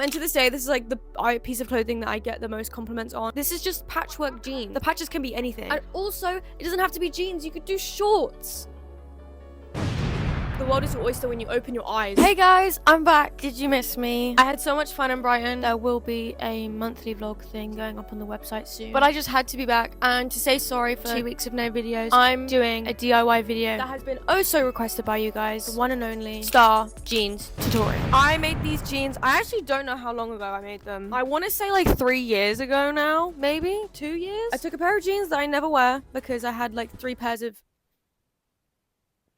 And to this day, this is like the piece of clothing that I get the most compliments on. This is just patchwork jeans. The patches can be anything. And also, it doesn't have to be jeans. You could do shorts. The world is your oyster when you open your eyes. Hey guys, I'm back. Did you miss me? I had so much fun in Brighton. There will be a monthly vlog thing going up on the website soon. But I just had to be back and to say sorry for 2 weeks of no videos. I'm doing a DIY video that has been oh so requested by you guys. The one and only Star Jeans tutorial. I made these jeans. I actually don't know how long ago I made them. I want to say like 3 years ago now. Maybe 2 years. I took a pair of jeans that I never wear because I had like 3 pairs of...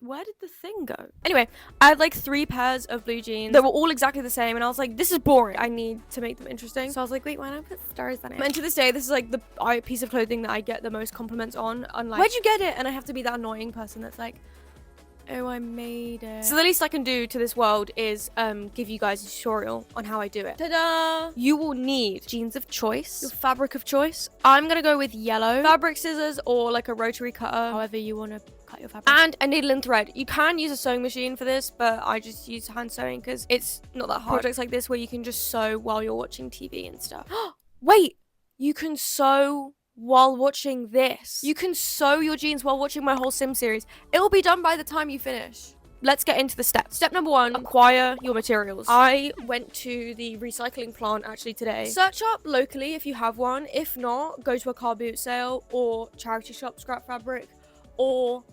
Where did the thing go? Anyway, I had like 3 pairs of blue jeans that were all exactly the same, and I was like, this is boring. I need to make them interesting. So I was like, wait, why don't I put stars on it? And to this day, this is like the piece of clothing that I get the most compliments on. Unlike, where'd you get it? And I have to be that annoying person that's like, oh, I made it. So the least I can do to this world is give you guys a tutorial on how I do it. Ta-da! You will need jeans of choice, your fabric of choice. I'm gonna go with yellow fabric scissors or like a rotary cutter, however you want to cut your fabric, and a needle and thread. You can use a sewing machine for this, but I just use hand sewing because it's not that hard. Projects like this where you can just sew while you're watching TV and stuff. Wait, you can sew while watching this. You can sew your jeans while watching my whole Sim series. It will be done by the time you finish. Let's get into the steps. Step number 1, acquire your materials. I went to the recycling plant actually today. Search up locally if you have one. If not, go to a car boot sale or charity shop scrap fabric or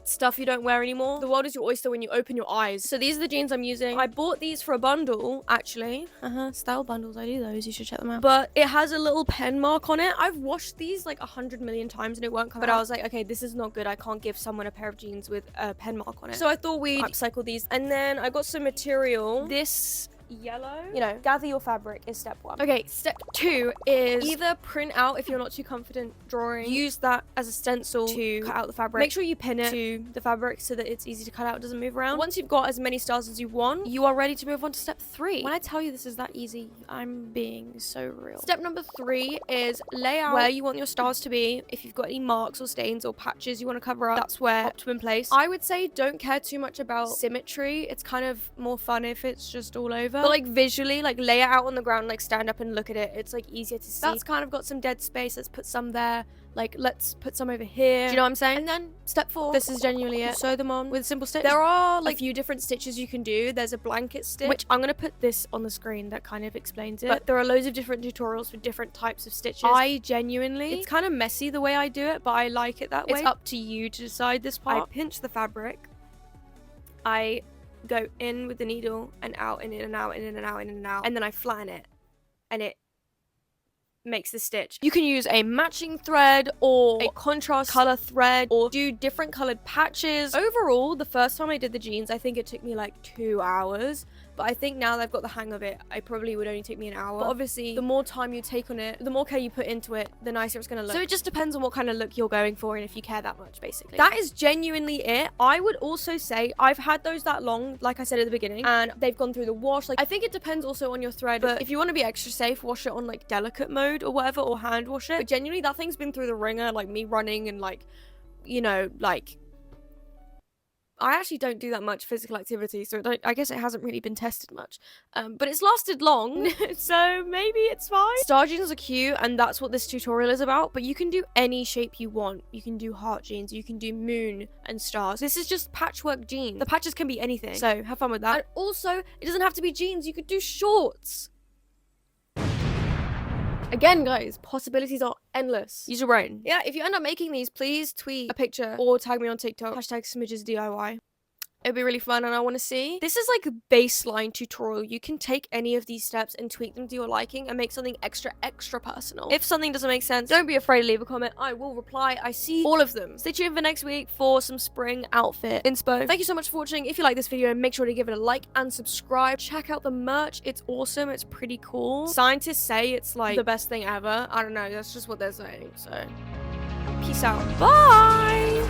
stuff you don't wear anymore. The world is your oyster when you open your eyes. So these are the jeans I'm using. I bought these for a bundle, actually. Style bundles, I do those. You should check them out. But it has a little pen mark on it. I've washed these like 100 million times and it won't come out. But I was like, okay, this is not good. I can't give someone a pair of jeans with a pen mark on it. So I thought we'd upcycle these. And then I got some material. This yellow, you know, gather your fabric is step 1. Okay, step 2 is either print out if you're not too confident drawing, use that as a stencil to cut out the fabric. Make sure you pin it to the fabric so that it's easy to cut out, it doesn't move around. Once you've got as many stars as you want, you are ready to move on to step 3. When I tell you this is that easy, I'm being so real. Step number 3 is lay out where you want your stars to be. If you've got any marks or stains or patches you want to cover up, that's where pop them in place. I would say don't care too much about symmetry. It's kind of more fun if it's just all over. But like visually, like lay it out on the ground, like stand up and look at it. It's like easier to see. That's kind of got some dead space. Let's put some there. Like let's put some over here. Do you know what I'm saying? And then step 4. This is genuinely it. Sew them on with a simple stitch. There are like a few different stitches you can do. There's a blanket stitch, which I'm gonna put this on the screen that kind of explains it. But there are loads of different tutorials for different types of stitches. I genuinely, it's kind of messy the way I do it, but I like it that way. It's up to you to decide this part. I pinch the fabric. I go in with the needle and out and in and out and in and out and in and out, and then I flatten it and it makes the stitch. You can use a matching thread or a contrast color thread or do different colored patches. Overall, the first time I did the jeans, I think it took me like 2 hours, but I think now that I've got the hang of it, I probably would only take me an hour. But obviously, the more time you take on it, the more care you put into it, the nicer it's gonna look. So it just depends on what kind of look you're going for and if you care that much, basically. That is genuinely it. I would also say I've had those that long, like I said at the beginning, and they've gone through the wash. Like I think it depends also on your thread, but if you want to be extra safe, wash it on like delicate mode or whatever, or hand wash it. But genuinely, that thing's been through the ringer, like me running and like, you know, like I actually don't do that much physical activity, so I guess it hasn't really been tested much. But it's lasted long, so maybe it's fine. Star jeans are cute, and that's what this tutorial is about, but you can do any shape you want. You can do heart jeans, you can do moon and stars. This is just patchwork jeans. The patches can be anything, so have fun with that. And also, it doesn't have to be jeans, you could do shorts. Again, guys, possibilities are endless. Use your brain. Yeah, if you end up making these, please tweet a picture or tag me on TikTok. Hashtag smidgezz. It'd be really fun and I want to see. This is like a baseline tutorial. You can take any of these steps and tweak them to your liking and make something extra personal. If something doesn't make sense, don't be afraid to leave a comment. I will reply. I see all of them. Stay tuned for next week for some spring outfit inspo. Thank you so much for watching. If you like this video, make sure to give it a like and subscribe. Check out the merch. It's awesome. It's pretty cool. Scientists say it's like the best thing ever. I don't know. That's just what they're saying. So peace out. Bye.